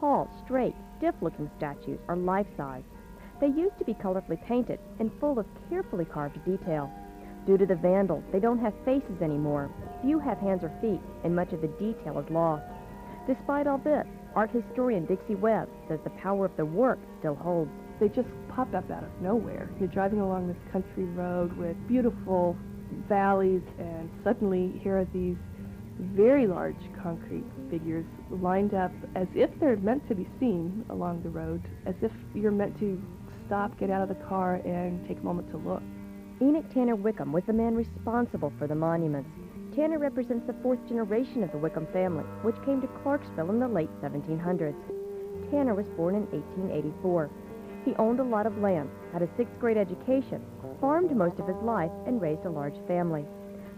tall, straight, stiff-looking statues are life-size. They used to be colorfully painted and full of carefully carved detail. Due to the vandals, they don't have faces anymore. Few have hands or feet, and much of the detail is lost. Despite all this, art historian Dixie Webb says the power of the work still holds. They just popped up out of nowhere. You're driving along this country road with beautiful valleys, and suddenly here are these very large concrete figures lined up as if they're meant to be seen along the road, as if you're meant to stop, get out of the car, and take a moment to look. Enoch Tanner Wickham was the man responsible for the monuments. Tanner represents the fourth generation of the Wickham family, which came to Clarksville in the late 1700s. Tanner was born in 1884. He owned a lot of land, had a sixth-grade education, farmed most of his life, and raised a large family.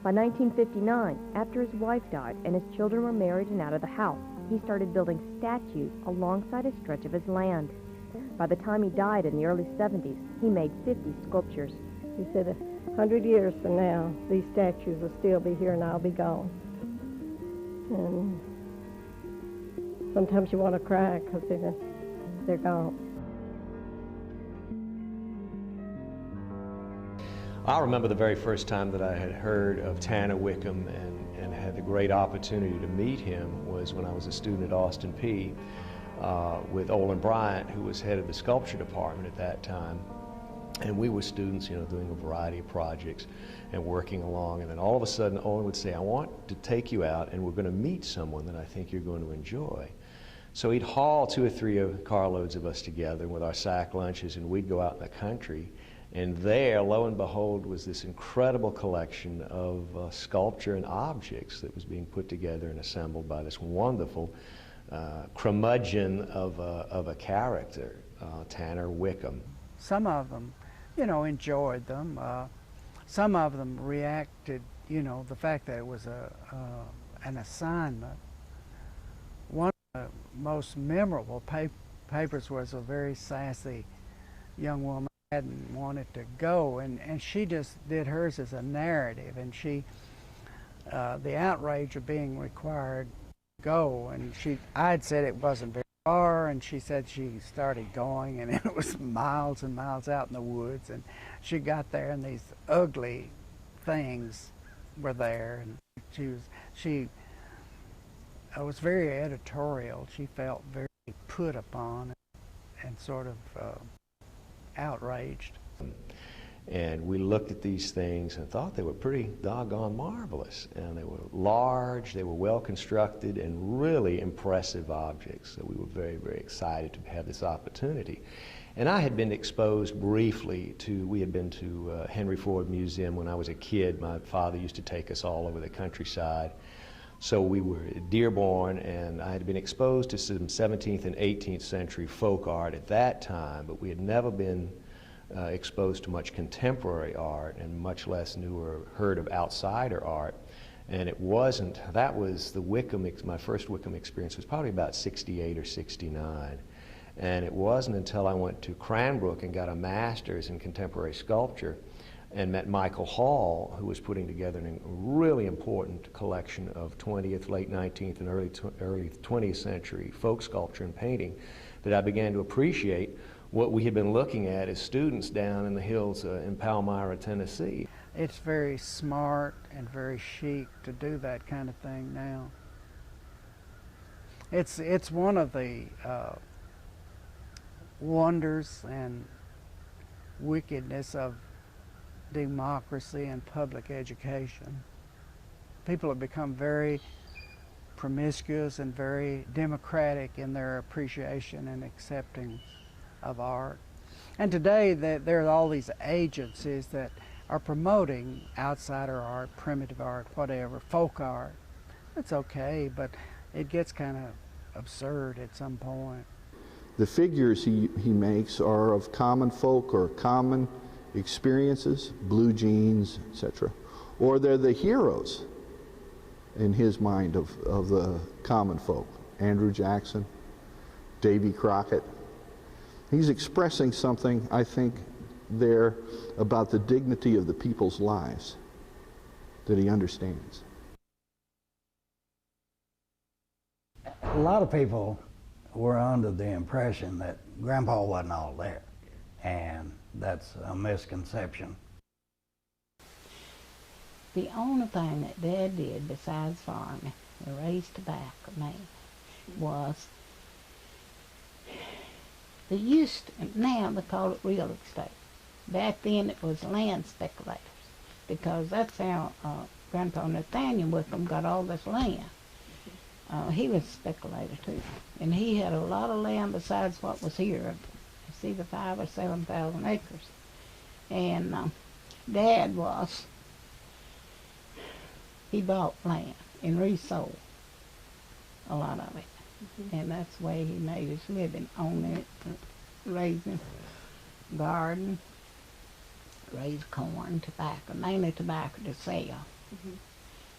By 1959, after his wife died and his children were married and out of the house, he started building statues alongside a stretch of his land. By the time he died in the early 70s, he made 50 sculptures. He said, 100 years from now, these statues will still be here and I'll be gone. And sometimes you want to cry because they're gone. I remember the very first time that I had heard of Tanner Wickham and had the great opportunity to meet him was when I was a student at Austin Peay with Olin Bryant, who was head of the sculpture department at that time. And we were students, you know, doing a variety of projects and working along. And then all of a sudden, Olin would say, I want to take you out and we're going to meet someone that I think you're going to enjoy. So he'd haul 2 or 3 carloads of us together with our sack lunches, and we'd go out in the country. And there, lo and behold, was this incredible collection of sculpture and objects that was being put together and assembled by this wonderful curmudgeon of a character, Tanner Wickham. Some of them, you know, enjoyed them. Some of them reacted, you know, the fact that it was an assignment. One of the most memorable papers was a very sassy young woman hadn't wanted to go, and she just did hers as a narrative, and she, the outrage of being required to go, and I had said it wasn't very far, and she said she started going, and it was miles and miles out in the woods, and she got there, and these ugly things were there, and she was very editorial. She felt very put upon and sort of outraged. And we looked at these things and thought they were pretty doggone marvelous. And they were large, they were well constructed, and really impressive objects. So we were very, very excited to have this opportunity. And I had been exposed briefly to, we had been to Henry Ford Museum when I was a kid. My father used to take us all over the countryside. So we were at Dearborn, and I had been exposed to some 17th and 18th century folk art at that time, but we had never been exposed to much contemporary art, and much less knew or heard of outsider art. And it wasn't, that was the Wickham, my first Wickham experience was probably about 68 or 69. And it wasn't until I went to Cranbrook and got a master's in contemporary sculpture and met Michael Hall, who was putting together a really important collection of 20th, late 19th, and early 20th century folk sculpture and painting, that I began to appreciate what we had been looking at as students down in the hills in Palmyra, Tennessee. It's very smart and very chic to do that kind of thing now. It's one of the wonders and wickedness of democracy and public education. People have become very promiscuous and very democratic in their appreciation and accepting of art. And today there are all these agencies that are promoting outsider art, primitive art, whatever, folk art. It's okay, but it gets kind of absurd at some point. The figures he makes are of common folk or common experiences, blue jeans, etc. Or they're the heroes in his mind of the common folk. Andrew Jackson, Davy Crockett. He's expressing something, I think, there about the dignity of the people's lives that he understands. A lot of people were under the impression that Grandpa wasn't all there, and that's a misconception. The only thing that Dad did besides farming, or raise tobacco, man, was they used to, now they call it real estate. Back then it was land speculators, because that's how Grandpa Nathaniel Wickham got all this land. He was a speculator too, and he had a lot of land besides what was here. It's either 5,000 or 7,000 acres. And Dad was, he bought land and resold a lot of it. And that's the way he made his living, on it, raising garden, raise corn, tobacco, mainly tobacco to sell.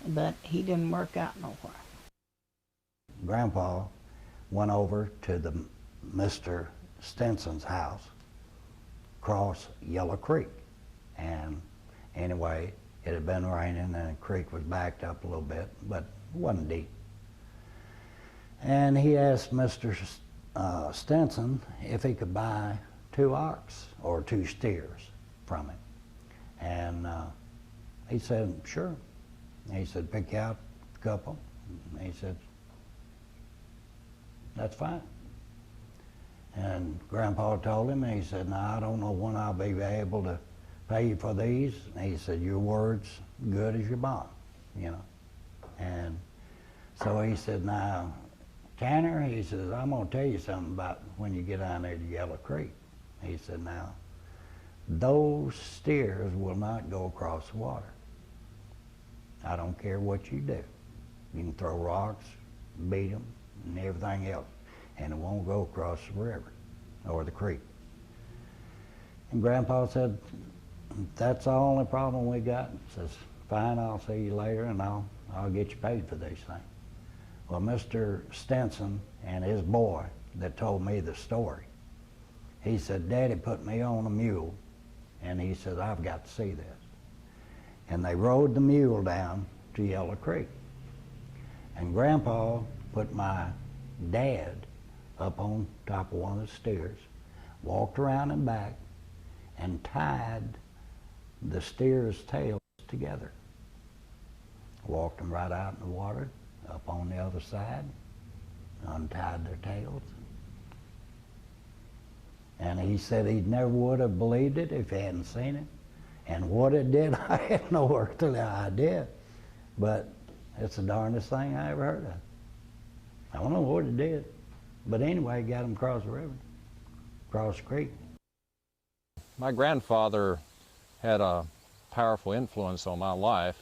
But he didn't work out nowhere. Grandpa went over to the Mr. Stinson's house across Yellow Creek. And anyway, it had been raining and the creek was backed up a little bit, but it wasn't deep. And he asked Mr. Stinson if he could buy 2 ox or 2 steers from him. And he said, sure. He said, pick out a couple. And he said, that's fine. And Grandpa told him, and he said, now I don't know when I'll be able to pay you for these. And he said, your word's good as your bond, you know. And so he said, now, Tanner, he says, I'm gonna tell you something about when you get down there to Yellow Creek. He said, now, those steers will not go across the water. I don't care what you do. You can throw rocks, beat them, and everything else, and it won't go across the river or the creek. And Grandpa said, that's the only problem we got. He says, fine, I'll see you later, and I'll get you paid for these things. Well, Mr. Stinson and his boy that told me the story, he said, Daddy put me on a mule, and he said, I've got to see this. And they rode the mule down to Yellow Creek. And Grandpa put my dad up on top of one of the steers, walked around and back, and tied the steers' tails together. Walked them right out in the water, up on the other side, untied their tails. And he said he never would have believed it if he hadn't seen it. And what it did, I had no earthly idea. But it's the darndest thing I ever heard of. I don't know what it did. But anyway, got them across the river, across the creek. My grandfather had a powerful influence on my life.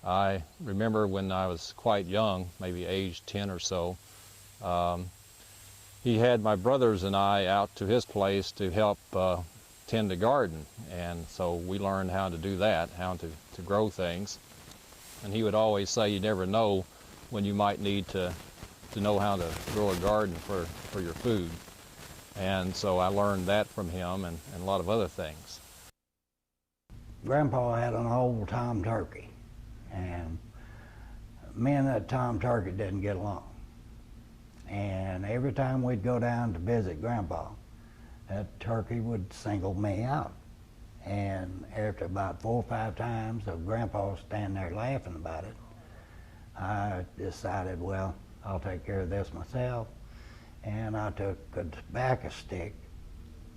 I remember when I was quite young, maybe age 10 or so, he had my brothers and I out to his place to help tend the garden. And so we learned how to do that, how to grow things. And he would always say, you never know when you might need to know how to grow a garden for your food. And so I learned that from him and a lot of other things. Grandpa had an old Tom turkey, and me and that Tom turkey didn't get along. And every time we'd go down to visit Grandpa, that turkey would single me out. And after about 4 or 5 times of Grandpa standing there laughing about it, I decided, well, I'll take care of this myself. And I took a tobacco stick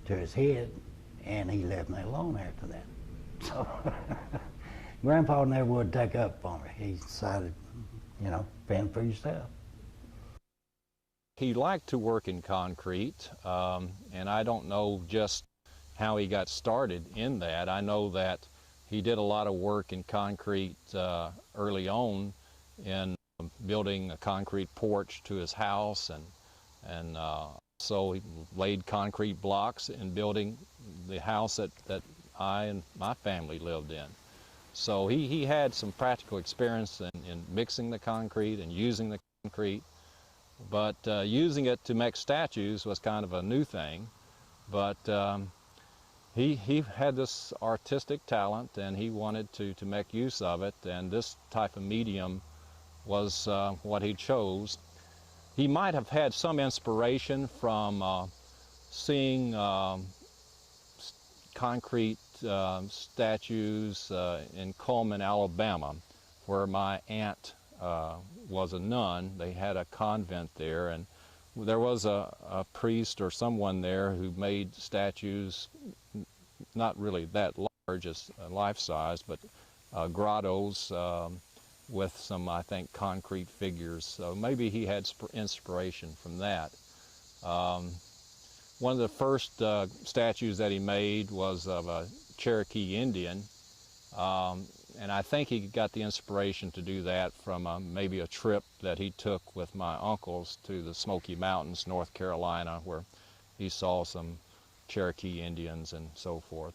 to his head, and he left me alone after that. So Grandpa never would take up for me. He decided, you know, fend for yourself. He liked to work in concrete, and I don't know just how he got started in that. I know that he did a lot of work in concrete early on in building a concrete porch to his house, and so he laid concrete blocks in building the house that I and my family lived in. So he had some practical experience in mixing the concrete and using the concrete, but using it to make statues was kind of a new thing. But he had this artistic talent, and he wanted to make use of it, and this type of medium was what he chose. he might have had some inspiration from seeing concrete statues in Coleman, Alabama, where my aunt was a nun. They had a convent there, and there was a priest or someone there who made statues, not really that large as life-size, but grottos with some, I think, concrete figures. So maybe he had inspiration from that. One of the first statues that he made was of a Cherokee Indian, and I think he got the inspiration to do that from maybe a trip that he took with my uncles to the Smoky Mountains, North Carolina, where he saw some Cherokee Indians and so forth.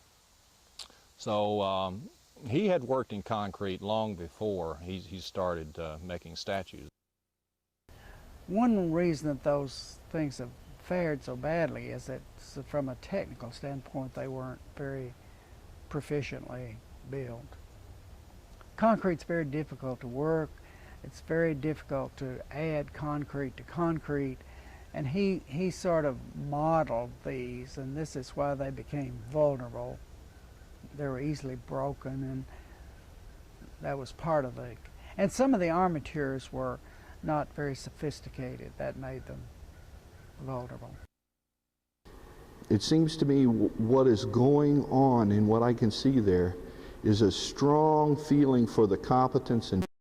So he had worked in concrete long before he started making statues. One reason that those things have fared so badly is that from a technical standpoint they weren't very proficiently built. Concrete's very difficult to work. It's very difficult to add concrete to concrete, and he sort of modeled these, and this is why they became vulnerable. They were easily broken, and that was part of it. And some of the armatures were not very sophisticated. That made them vulnerable. It seems to me what is going on and what I can see there is a strong feeling for the competence and